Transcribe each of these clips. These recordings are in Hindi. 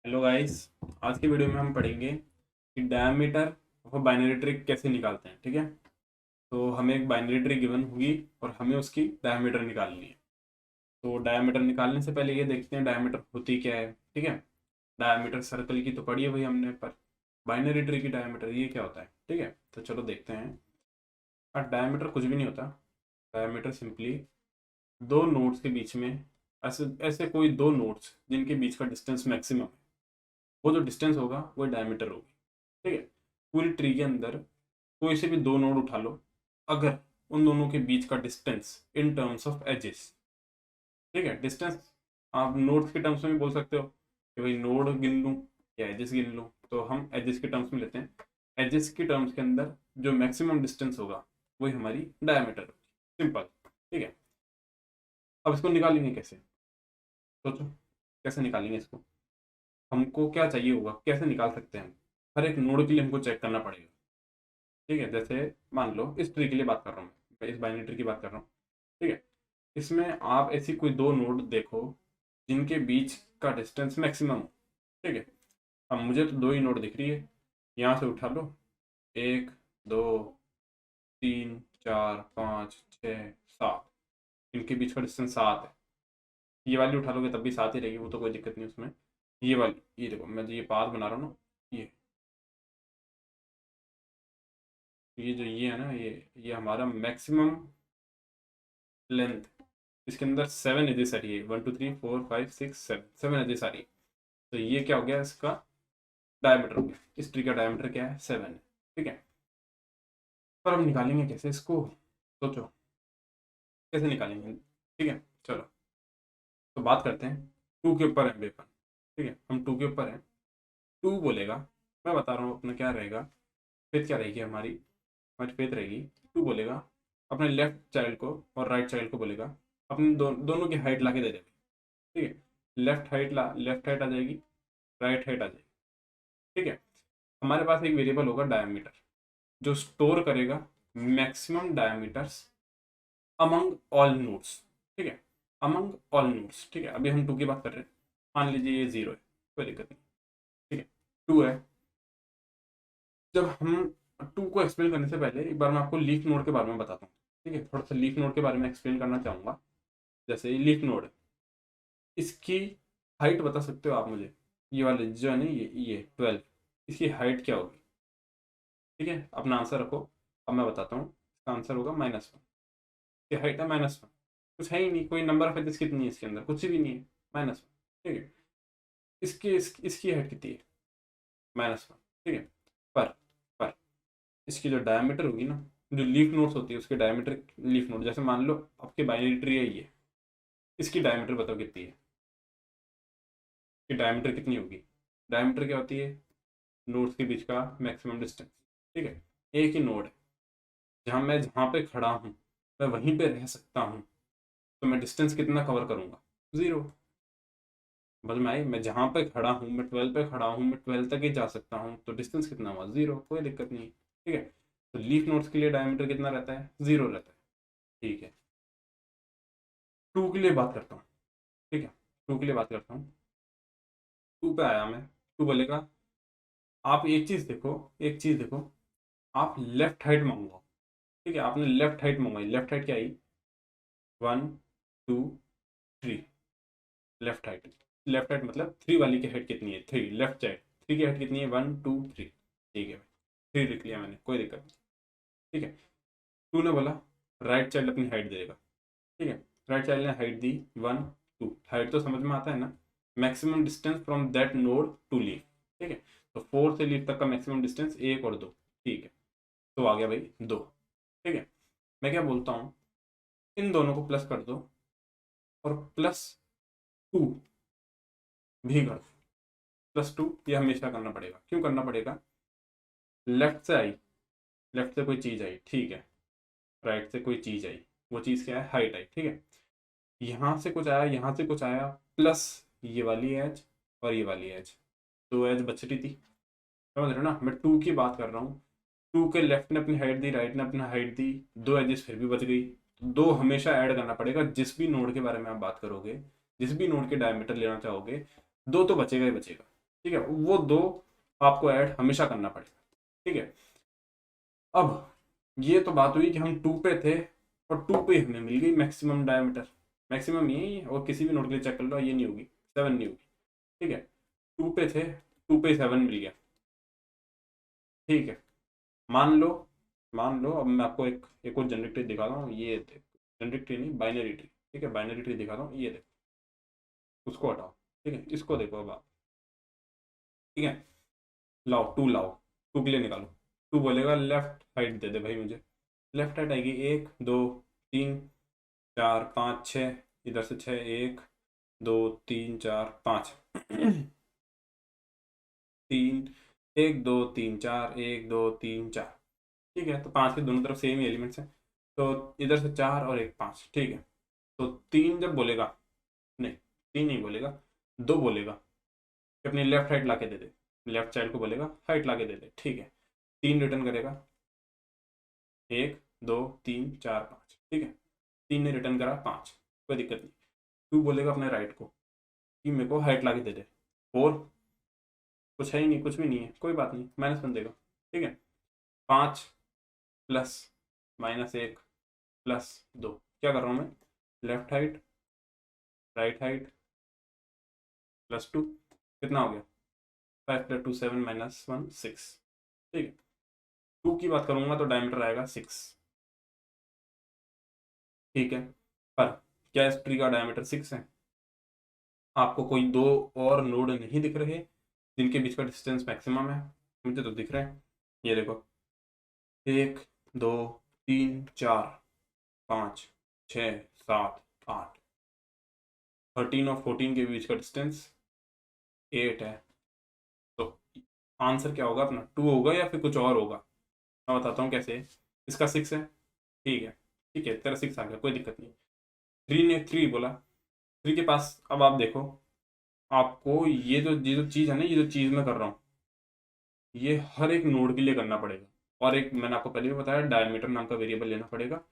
Hello guys. आज की वीडियो में हम पढ़ेंगे कि डायमीटर ऑफ बाइनरी ट्री कैसे निकालते हैं। ठीक है, तो हमें एक बाइनरी ट्री गिवन होगी और हमें उसकी डायमीटर निकालनी है। तो डायमीटर निकालने से पहले ये देखते हैं डायमीटर होती क्या है। ठीक है, डायमीटर सर्कल की तो पढ़ी है भाई हमने, पर बाइनरी ट्री की डायमीटर ये क्या होता है। ठीक है, तो चलो देखते हैं। और डायमीटर कुछ भी नहीं होता। डायमीटर सिंपली दो नोड्स के बीच में, ऐसे ऐसे कोई दो नोड्स जिनके बीच का डिस्टेंस मैक्सिमम है, वो जो डिस्टेंस होगा वो डायमीटर होगी। ठीक है, पूरी ट्री के अंदर कोई से भी दो नोड उठा लो, अगर उन दोनों के बीच का distance in terms of edges, ठीक है, डिस्टेंस आप नोड्स के टर्म्स में भी बोल सकते हो कि भाई नोड गिन लूँ या एजेस गिन लूँ, तो हम एजेस के टर्म्स में लेते हैं। एजेस के टर्म्स के अंदर जो मैक्सिमम डिस्टेंस होगा वही हमारी डायमीटर होगी। सिंपल। ठीक है, अब इसको निकालेंगे कैसे, सोचो कैसे निकालेंगे इसको। हमको क्या चाहिए होगा, कैसे निकाल सकते हैं हम। हर एक नोड के लिए हमको चेक करना पड़ेगा। ठीक है, जैसे मान लो इस ट्री के लिए बात कर रहा हूँ मैं इस बाइनरी ट्री की बात कर रहा हूँ। ठीक है, इसमें आप ऐसी कोई दो नोड देखो जिनके बीच का डिस्टेंस मैक्सिमम हो। ठीक है, अब मुझे तो दो ही नोड दिख रही है, यहाँ से उठा लो। एक, दो, तीन, चार, पाँच, छः, सात। इनके बीच का डिस्टेंस सात है। ये वाली उठा लोगे तब भी सात ही रहेगी, वो तो कोई दिक्कत नहीं उसमें। ये वाली, ये देखो मैं जो ये पाथ बना रहा हूँ ना, ये जो ये है ना, ये हमारा मैक्सिमम लेंथ। इसके अंदर सेवन एजेस आ रही है, 1 2 3 4 5 6 7, सेवन एजेस आ रही है। तो ये क्या हो गया, इसका डायमीटर हो गया। इस ट्री का डायमीटर क्या है, 7 है। ठीक है, पर हम निकालेंगे कैसे इसको, सोचो कैसे निकालेंगे। ठीक है, चलो तो बात करते हैं। टू के ऊपर है पेपर। ठीक है, हम टू के ऊपर हैं। टू बोलेगा, मैं बता रहा हूँ अपना क्या रहेगा। फेथ क्या रहेगी हमारी, हमारी फेथ रहेगी। टू बोलेगा अपने लेफ्ट चाइल्ड को और राइट चाइल्ड को बोलेगा अपने दोनों की हाइट ला के दे देगा। ठीक है, लेफ्ट हाइट आ जाएगी, राइट हाइट आ जाएगी। ठीक है, हमारे पास एक वेरिएबल होगा डायमीटर, जो स्टोर करेगा maximum diameters among all nodes. ठीक है, अमंग ऑल नोड्स। ठीक है, अभी हम टू की बात कर रहे हैं। मान लीजिए ये जीरो है, कोई दिक्कत नहीं। ठीक है, टू है। जब हम टू को एक्सप्लेन करने से पहले एक बार मैं आपको लीफ नोड के बारे में बताता हूँ। ठीक है, थोड़ा सा लीफ नोड के बारे में एक्सप्लेन करना चाहूँगा। जैसे ये लीफ नोड है, इसकी हाइट बता सकते हो आप मुझे। ये वाले जो है ना, ये 12, इसकी हाइट क्या होगी। ठीक है, अपना आंसर रखो। अब मैं बताता हूँ, इसका आंसर होगा -1। इसकी हाइट है -1। कुछ है ही नहीं, कोई नंबर ऑफ एजेस कितनी है इसके अंदर, कुछ भी नहीं है, -1। ठीक है, इसकी हाइट कितनी है, -1। ठीक है, पर पर इसकी जो डायमीटर होगी ना, जो लीफ नोड्स होती है उसके डायमीटर, लीफ नोड जैसे मान लो आपके बाइनरी ट्री है ये, इसकी डायमीटर बताओ कितनी है। कि डायमीटर कितनी होगी। डायमीटर क्या होती है, नोड्स के बीच का मैक्सिमम डिस्टेंस। ठीक है, एक ही नोड है, जहाँ पे खड़ा हूँ मैं वहीं पे रह सकता हूँ, तो मैं डिस्टेंस कितना कवर करूँगा, ज़ीरो। समझ में आई, मैं जहाँ पे खड़ा हूँ, मैं 12 पे खड़ा हूँ, मैं 12 तक ही जा सकता हूँ, तो डिस्टेंस कितना हुआ, ज़ीरो, कोई दिक्कत नहीं। ठीक है, तो लीफ नोड्स के लिए डायमीटर कितना रहता है, ज़ीरो रहता है। ठीक है, टू के लिए बात करता हूँ। ठीक है, टू के लिए बात करता हूँ। टू पे आया मैं, टू बोलेगा आप एक चीज़ देखो, आप लेफ्ट हाइट मांगो। ठीक है, आपने लेफ्ट हाइट मंगाई, लेफ्ट हाइट क्या आई, 1 2 3। लेफ्ट हाइट मतलब थ्री वाली की हाइट कितनी है, थ्री, लेफ्ट साइड थ्री की हाइट कितनी है, 1 2 3। ठीक है भाई, थ्री लिख लिया मैंने, कोई दिक्कत नहीं। ठीक है, टू ने बोला राइट चाइल्ड अपनी हाइट दे देगा। ठीक है, राइट चाइल्ड ने हाइट दी 1 2, हाइट तो समझ में आता है ना, maximum distance from that node to leaf. ठीक है, तो 4 से लीव तक का मैक्सिमम डिस्टेंस 1 और 2। ठीक है, तो आ गया भाई 2। ठीक है, मैं क्या बोलता हूँ, इन दोनों को प्लस कर दो और +2 भी कर दो। +2 ये हमेशा करना पड़ेगा, क्यों करना पड़ेगा, लेफ्ट से आई, लेफ्ट से कोई चीज़ आई, ठीक है, राइट से कोई चीज़ आई, वो चीज़ क्या है, हाइट आई। ठीक है, यहाँ से कुछ आया, यहाँ से कुछ आया, प्लस ये वाली एज और ये वाली एज, दो एज बच रही थी। समझ रहे हो ना, मैं टू की बात कर रहा हूँ। टू के लेफ्ट ने अपनी हाइट दी, राइट ने अपनी हाइट दी, दो एजेस फिर भी बच गई। दो हमेशा ऐड करना पड़ेगा, जिस भी नोड के बारे में आप बात करोगे, जिस भी नोड के डायमीटर लेना चाहोगे, दो तो बचेगा ही बचेगा। ठीक है, वो दो आपको ऐड हमेशा करना पड़ेगा। ठीक है, अब ये तो बात हुई कि हम 2 पे थे और 2 पे हमें मिल गई मैक्सिमम डायमीटर। मैक्सिमम यही है, और किसी भी नोड के लिए चेक कर लो, ये नहीं होगी, 7 नहीं होगी। ठीक है, 2 पे थे, 2 पे 7 मिल गया। ठीक है, मान लो, अब मैं आपको एक और जनरेट ट्री दिखा रहा हूँ, ये जनरेट ट्री नहीं, बाइनरी ट्री। ठीक है, बाइनरी ट्री दिखा रहा हूँ, ये देखो, उसको हटाओ। ठीक है, इसको देखो अब आप। ठीक है, लाओ 2 लाओ, 2 के लिए निकालो। 2 बोलेगा लेफ्ट साइड दे दे भाई मुझे। लेफ्ट साइड आएगी 1 2 3 4 5 6, इधर से 6, 1 2 3 4 5 तीन, 1 2 3 4, 1 2 3 4। ठीक है, तो 5 के दोनों तरफ सेम ही एलिमेंट्स हैं, तो इधर से 4 और एक 5। ठीक है, तो 3 जब बोलेगा, नहीं 3 नहीं बोलेगा, 2 बोलेगा कि अपनी लेफ्ट हाइट ला के दे दे। लेफ्ट चाइल्ड को बोलेगा हाइट ला के दे दे। ठीक है, 3 रिटर्न करेगा, 1 2 3 4 5। ठीक है, 3 ने रिटर्न करा 5, कोई दिक्कत नहीं। 2 बोलेगा अपने राइट को कि मेरे को हाइट ला के दे दे। 4, कुछ है ही नहीं, कुछ भी नहीं है, कोई बात नहीं, -1 देगा। ठीक है, 5 प्लस -1 प्लस 2, क्या कर रहा हूँ मैं, लेफ्ट हाइट राइट हाइट +2, कितना हो गया, 5 + 2 7 -1 6। ठीक है, 2 की बात करूंगा तो डायमीटर आएगा 6। ठीक है, पर क्या इस ट्री का डायमीटर 6 है? आपको कोई दो और नोड नहीं दिख रहे जिनके बीच का डिस्टेंस मैक्सिमम है? मुझे तो दिख रहे हैं, ये देखो, 1 2 3 4 5 6 7 8, 13 और 14 के बीच का डिस्टेंस 8 है। तो आंसर क्या होगा अपना, 2 होगा या फिर कुछ और होगा? मैं बताता हूँ कैसे। इसका 6 है, ठीक है, ठीक है, तेरा 6 आ गया, कोई दिक्कत नहीं। 3 ने 3 बोला, 3 के पास, अब आप देखो, आपको ये जो चीज़ है ना, ये जो चीज़ मैं कर रहा हूँ, ये हर एक नोड के लिए करना पड़ेगा। और एक मैंने आपको पहले भी बताया, डायमीटर नाम का वेरिएबल लेना पड़ेगा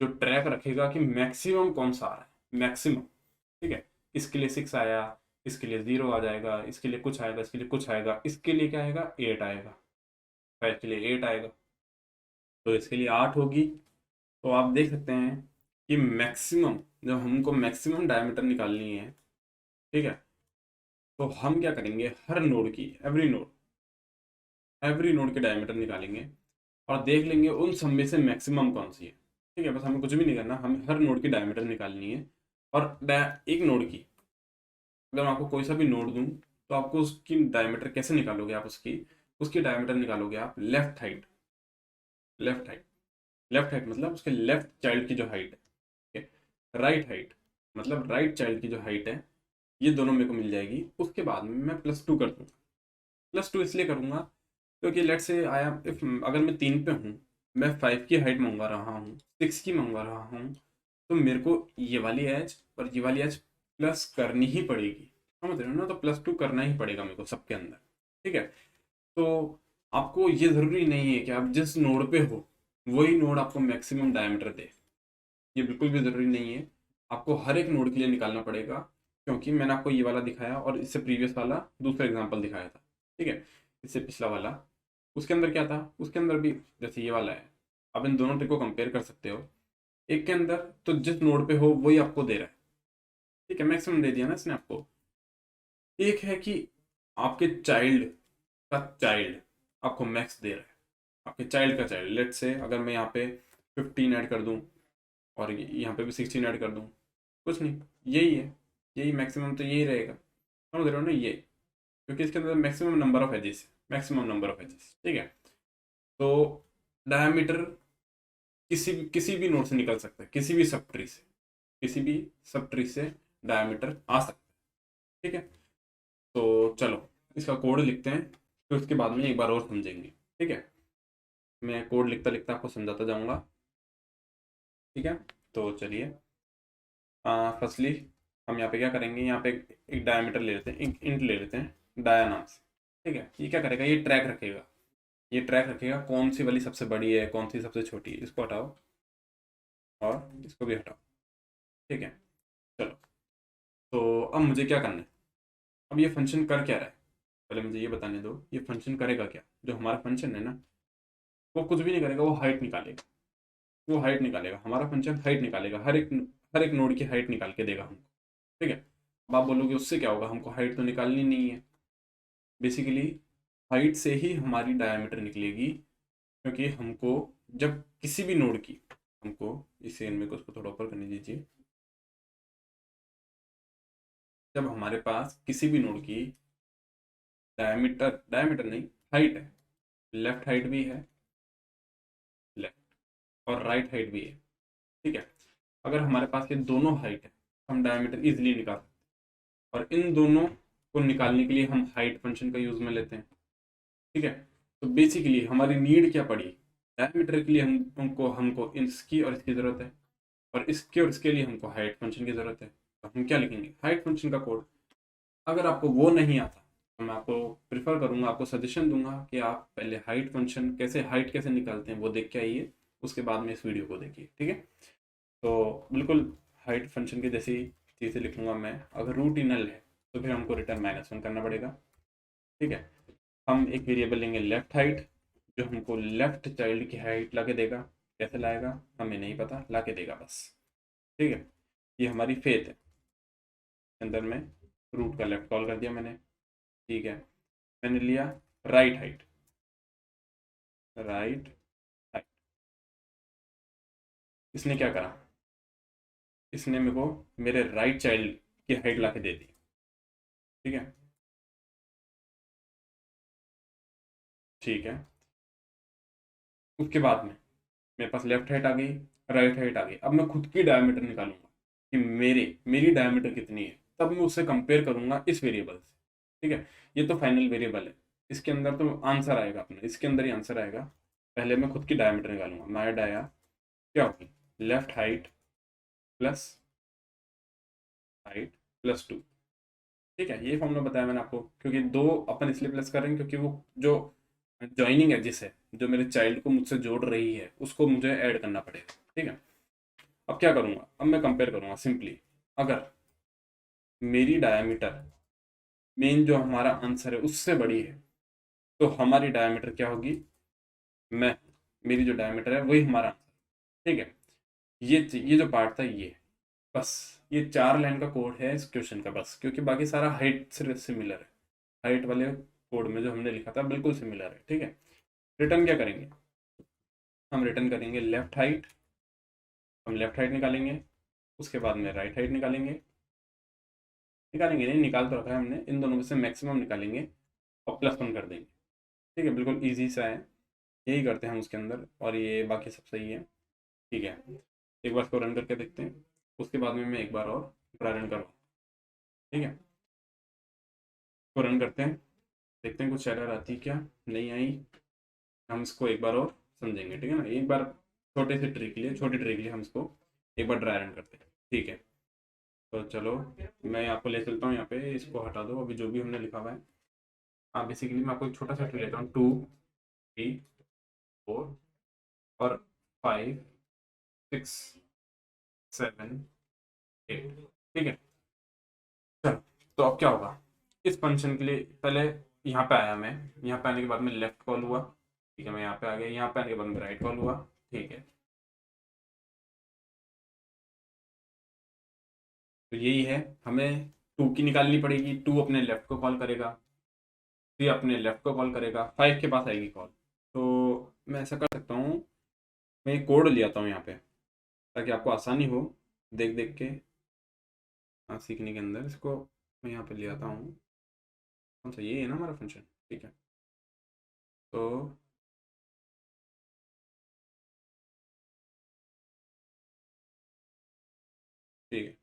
जो ट्रैक रखेगा कि मैक्सिमम कौन सा आ रहा है, मैक्सिमम। ठीक है, इसके लिए 6 आया, इसके लिए 0 आ जाएगा, इसके लिए कुछ आएगा, इसके लिए कुछ आएगा, इसके लिए क्या आएगा, 8 आएगा, 5 के लिए 8 आएगा, तो इसके लिए 8 होगी। तो आप देख सकते हैं कि मैक्सिमम, जब हमको मैक्सिमम डायमीटर निकालनी है, ठीक है, तो हम क्या करेंगे, हर नोड की, एवरी नोड के डायमीटर निकालेंगे और देख लेंगे उन सब में से मैक्सिमम कौन सी है। ठीक है, बस हमें कुछ भी नहीं करना, हमें हर नोड की डायमीटर निकालनी है। और एक नोड की, अगर मैं आपको कोई सा भी नोड दूं, तो आपको उसकी डायमीटर कैसे निकालोगे, आप उसकी उसकी डायमीटर निकालोगे आप left height, left height, left height मतलब उसके लेफ्ट चाइल्ड की जो हाइट है। ठीक है, राइट हाइट मतलब राइट चाइल्ड की जो हाइट है, ये दोनों मेरे को मिल जाएगी। उसके बाद में मैं +2 कर दूंगा। +2 इसलिए करूंगा क्योंकि लेट से आया, इफ अगर मैं 3 पे हूँ, मैं 5 की हाइट मंगवा रहा हूँ, 6 की मंगवा रहा हूँ, तो मेरे को ये वाली एज और ये वाली एज प्लस करनी ही पड़ेगी, समझ रहे हो ना? तो +2 करना ही पड़ेगा मेरे को सबके अंदर। ठीक है, तो आपको ये ज़रूरी नहीं है कि आप जिस नोड पे हो वही नोड आपको मैक्सिमम डायमीटर दे, ये बिल्कुल भी ज़रूरी नहीं है। आपको हर एक नोड के लिए निकालना पड़ेगा, क्योंकि मैंने आपको ये वाला दिखाया और इससे प्रीवियस वाला दूसरा एग्जांपल दिखाया था। ठीक है, इससे पिछला वाला, उसके अंदर क्या था, उसके अंदर भी जैसे ये वाला है, आप इन दोनों ट्रिक को कंपेयर कर सकते हो। एक के अंदर तो जिस नोड पे हो वही आपको दे रहा है, ठीक है, मैक्सिमम दे दिया ना इसने आपको। एक है कि आपके चाइल्ड का चाइल्ड आपको मैक्स दे रहा है, आपके चाइल्ड का चाइल्ड। लेट से अगर मैं यहाँ पे 15 ऐड कर दूँ और यहाँ पे भी 16 ऐड कर दूँ, कुछ नहीं, यही है, यही मैक्सिमम तो यही रहेगा, समझ रहे हो ना? ये क्योंकि इसके अंदर maximum number of edges, maximum number of edges. ठीक है, तो डायमीटर किसी भी नोड से निकल सकता है, किसी भी सब ट्री से, किसी भी सब ट्री से डायमीटर आ सकता है। ठीक है, तो चलो इसका कोड लिखते हैं, फिर उसके बाद में एक बार और समझेंगे। ठीक है, मैं कोड लिखता लिखता आपको समझाता जाऊंगा। ठीक है, तो चलिए, फर्स्टली हम यहाँ पे क्या करेंगे, यहाँ पे एक डायमीटर ले लेते हैं, एक इंट ले लेते हैं डाया नाम से। ठीक है, ये क्या करेगा, ये ट्रैक रखेगा, ये ट्रैक रखेगा कौन सी वाली सबसे बड़ी है, कौन सी सबसे छोटी है। इसको हटाओ और इसको भी हटाओ। ठीक है, चलो, तो अब मुझे क्या करना है, अब ये फंक्शन कर क्या रहा है, पहले मुझे ये बताने दो, ये फंक्शन करेगा क्या? जो हमारा फंक्शन है ना, वो कुछ भी नहीं करेगा, वो हाइट निकालेगा। वो हाइट निकालेगा, हमारा फंक्शन हाइट निकालेगा, हर एक नोड की हाइट निकाल के देगा हमको। ठीक है। अब आप बोलोगे उससे क्या होगा, हमको हाइट तो निकालनी नहीं है। बेसिकली हाइट से ही हमारी डायमीटर निकलेगी, क्योंकि हमको जब किसी भी नोड की, हमको इसे इनमें को उसको थोड़ा ऊपर करने दीजिए। जब हमारे पास किसी भी नोड की डायमीटर डायमीटर नहीं, हाइट है, लेफ्ट हाइट भी है, लेफ्ट और राइट हाइट भी है। ठीक है। अगर हमारे पास ये दोनों हाइट है, हम डायमीटर इजीली निकाल सकते हैं, और इन दोनों को निकालने के लिए हम हाइट फंक्शन का यूज में लेते हैं। ठीक है। तो बेसिकली हमारी नीड क्या पड़ी, डायमीटर के लिए हमको हमको इसकी और इसकी ज़रूरत है, और इसके और इसके लिए हमको हाइट फंक्शन की ज़रूरत है। तो हम क्या लिखेंगे, हाइट फंक्शन का कोड। अगर आपको वो नहीं आता तो मैं आपको प्रिफर करूंगा, आपको सजेशन दूंगा कि आप पहले हाइट फंक्शन कैसे, हाइट कैसे निकालते हैं वो देख के आइए, उसके बाद में इस वीडियो को देखिए। ठीक है। तो बिल्कुल हाइट फंक्शन की जैसी चीज़ें लिखूंगा मैं। अगर रूट ही नल है तो फिर हमको रिटर्न -1 करना पड़ेगा। ठीक है। हम एक वेरिएबल लेंगे लेफ्ट हाइट, जो हमको लेफ्ट चाइल्ड की हाइट ला के देगा। कैसे लाएगा हमें नहीं पता, ला के देगा बस। ठीक है। ये हमारी फेथ है। अंदर में रूट का लेफ्ट कॉल कर दिया मैंने। ठीक है। मैंने लिया राइट हाइट, राइट हाइट। इसने क्या करा, इसने मेरे को मेरे राइट चाइल्ड की हाइट ला के दे दी। ठीक है। ठीक है। उसके बाद में मेरे पास लेफ्ट हाइट आ गई, राइट हाइट आ गई। अब मैं खुद की डायमीटर निकालूंगा कि मेरी डायमीटर कितनी है, तब मैं उससे कंपेयर करूंगा इस वेरिएबल से। ठीक है। ये तो फाइनल वेरिएबल है, इसके अंदर तो आंसर आएगा अपना, इसके अंदर ही आंसर आएगा। पहले मैं खुद की डायमीटर निकालूंगा। माई डाया क्या होगी, left height plus height plus 2। ठीक है। ये फॉर्मूला बताया मैंने आपको, क्योंकि दो अपन इसलिए प्लस कर रहे हैं क्योंकि वो जो ज्वाइनिंग है, जिसे जो मेरे चाइल्ड को मुझसे जोड़ रही है, उसको मुझे ऐड करना पड़ेगा। ठीक है। अब क्या करूंगा, अब मैं कंपेयर करूंगा सिंपली। अगर मेरी डायमीटर मेन जो हमारा आंसर है उससे बड़ी है, तो हमारी डायमीटर क्या होगी, मैं मेरी जो डायमीटर है वही हमारा आंसर। ठीक है। ये जो पार्ट था ये, बस ये 4 लाइन का कोड है इस क्वेश्चन का बस, क्योंकि बाकी सारा हाइट से सिमिलर है। हाइट वाले कोड में जो हमने लिखा था बिल्कुल सिमिलर है। ठीक है। रिटर्न क्या करेंगे, हम रिटर्न करेंगे लेफ्ट हाइट। हम लेफ्ट हाइट निकालेंगे, उसके बाद में राइट हाइट निकालेंगे। निकालेंगे नहीं, निकाल तो रखा है हमने, इन दोनों में से मैक्सिमम निकालेंगे और +1 कर देंगे। ठीक है। बिल्कुल ईजी सा है, यही करते हैं हम उसके अंदर, और ये बाकी सब सही है। ठीक है। एक बार इसको रन करके देखते हैं, उसके बाद में मैं एक बार और रन करूँ। ठीक है। इसको रन करते हैं, देखते हैं कुछ एरर आती है क्या, नहीं आई। हम इसको एक बार और समझेंगे। ठीक है ना, एक बार छोटे से ट्रिक के लिए, छोटी ट्रिक के लिए हम इसको एक बार ड्राई रन करते हैं। ठीक है। तो चलो, मैं आपको ले चलता हूँ यहाँ पे, इसको हटा दो अभी जो भी हमने लिखा हुआ है। हाँ, बेसिकली मैं आपको एक छोटा सा ट्री लेता हूँ, 2 3 4 और 5 6 7 8। ठीक है। चलो, तो अब क्या होगा, इस फंक्शन के लिए पहले यहाँ पे आया मैं, यहाँ पे आने के बाद में लेफ्ट कॉल हुआ। ठीक है। मैं यहाँ पे आ गया, यहाँ पे आने के बाद में राइट कॉल हुआ। ठीक है। तो यही है, हमें 2 की निकालनी पड़ेगी। 2 अपने लेफ्ट को कॉल करेगा, 3 अपने लेफ्ट को कॉल करेगा, 5 के पास आएगी कॉल। तो मैं ऐसा कर सकता हूँ, मैं एक कोड ले आता हूँ यहाँ पे, ताकि आपको आसानी हो देख देख के सीखने के अंदर। इसको मैं यहाँ पे ले आता हूँ। कौन सा, ये है ना हमारा फंक्शन। ठीक है। तो ठीक है,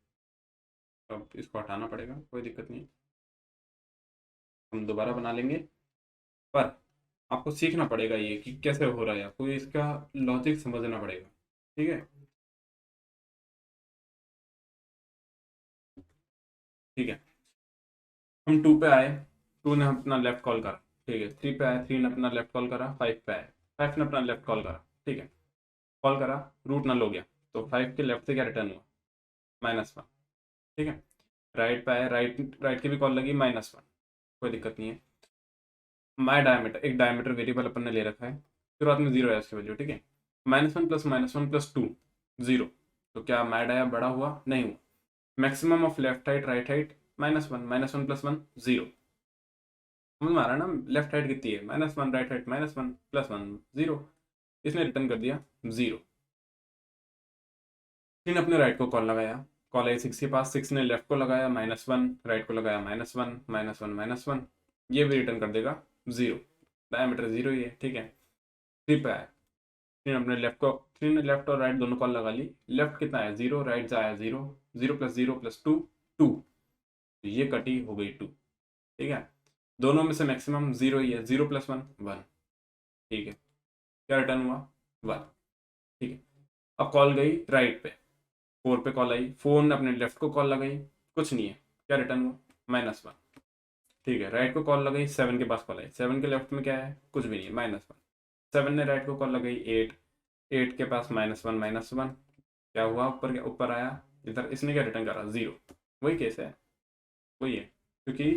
अब इसको हटाना पड़ेगा, कोई दिक्कत नहीं, हम दोबारा बना लेंगे। पर आपको सीखना पड़ेगा ये कि कैसे हो रहा है, आपको इसका लॉजिक समझना पड़ेगा। ठीक है। ठीक है। हम 2 पे आए, 2 ने अपना लेफ्ट कॉल करा। ठीक है। 3 पे आए, 3 ने अपना लेफ्ट कॉल करा। 5 पे आए, 5 ने अपना लेफ्ट कॉल करा। ठीक है। कॉल करा, रूट नल हो गया, तो 5 के लेफ्ट से क्या रिटर्न हुआ, -1। ठीक है। राइट पे आए, राइट राइट की भी कॉल लगी, -1, कोई दिक्कत नहीं है। माई डायमीटर, एक डायमीटर वेरिएबल अपन ने ले रखा है, शुरुआत में 0 है इसकी वैल्यू, ठीक है। -1 + -1 + 2 0, तो क्या माई डाया बड़ा हुआ? नहीं हुआ। Maximum of left height right height -1, -1 + 1 0, समझ में आ रहा है ना? लेफ्ट हाइट कितनी है? -1, राइट हाइट -1 + 1 0, इसने रिटर्न कर दिया 0। फिर अपने राइट को कॉल लगाया, कॉल आई 6 के पास, 6 ने लेफ्ट को लगाया -1, राइट को लगाया -1 -1 ये भी रिटर्न कर देगा 0, डायमीटर 0 ही है, ठीक है। 3 पे आया, फिर अपने लेफ्ट को, 3 ने लेफ्ट और राइट दोनों कॉल लगा ली। लेफ्ट कितना आया? 0, राइट से आया 0, 0 + 0 + 2 2, तो ये कटी हो गई 2, ठीक है। दोनों में से मैक्सिमम 0 ही है, 0 + 1 1, ठीक है। क्या रिटर्न हुआ? 1, ठीक है। अब कॉल गई राइट पे, 4 पे कॉल आई, 4 ने अपने लेफ्ट को कॉल लगाई, कुछ नहीं है, क्या रिटर्न हुआ? -1, ठीक है। राइट को कॉल लगाई, 7 के पास कॉल आई, 7 के लेफ्ट में क्या है? कुछ भी नहीं है, -1। 7 ने राइट को कॉल लगाई, 8, 8 के पास -1 -1, क्या हुआ? ऊपर, ऊपर आया, इधर इसने क्या रिटर्न करा? 0। वही केस है, वही है, क्योंकि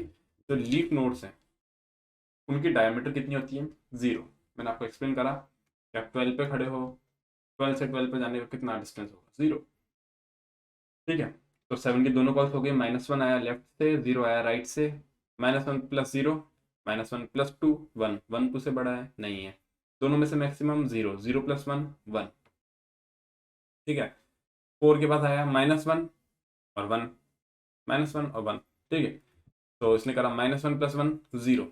जो लीफ नोड्स हैं उनकी डायमीटर कितनी होती है? 0। मैंने आपको एक्सप्लेन करा कि आप 12 पे खड़े हो, 12 से 12 पे जाने का कितना डिस्टेंस होगा? 0, ठीक है। तो 7 की दोनों कॉल्स हो गई, -1 आया लेफ्ट से, 0 आया राइट से, -1 + 0 -1 + 2 1, 1 2 से बड़ा है? नहीं है। दोनों में से मैक्सिमम 0, 0 + 1 1, ठीक है। 4 के पास आया -1 और 1, -1 और 1, ठीक है। तो इसने करा -1 + 1 0,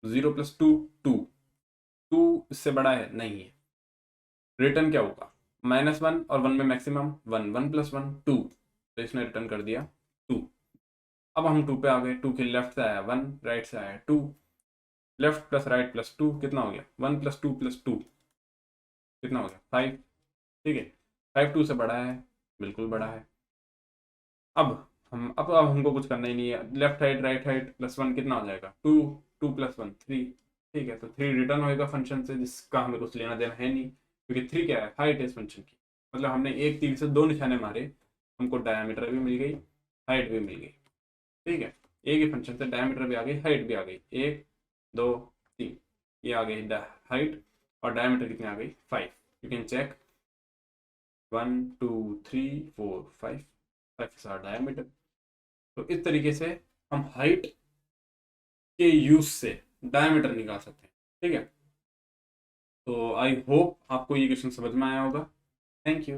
0 + 2 2, 2 इससे बड़ा है? नहीं है। रिटर्न क्या होगा? -1 और 1 में मैक्सिमम 1, 1 + 1 2, तो इसने रिटर्न कर दिया 2। अब हम 2 पे आ गए, 2 के लेफ्ट से आया 1, राइट से आया 2, लेफ्ट प्लस राइट प्लस 2 कितना हो गया? 1 + 2 + 2 कितना हो गया? 5, ठीक है। 5 2 से बड़ा है? बिल्कुल बड़ा है। अब अब हमको कुछ करना ही नहीं है, लेफ्ट हाइट राइट हाइट +1 कितना हो जाएगा? 2, 2 + 1 3, ठीक है। तो 3 रिटर्न होएगा फंक्शन से, जिसका हमें कुछ लेना देना है नहीं, क्योंकि 3 क्या है? हाइट है इस फंक्शन की। मतलब हमने एक तीर से दो निशाने मारे, हमको डायमीटर भी मिल गई, हाइट भी मिल गई, ठीक है। एक ही फंक्शन से डायमीटर भी आ गई, हाइट भी आ गई, 1 2 3, ये आ गई हाइट, और डायमीटर कितनी आ गई? 5। You can check 1 2 3 4 5, 5 is our diameter. तो इस तरीके से हम हाइट के यूज से डायमीटर निकाल सकते हैं, ठीक है। तो आई होप आपको ये क्वेश्चन समझ में आया होगा। Thank you.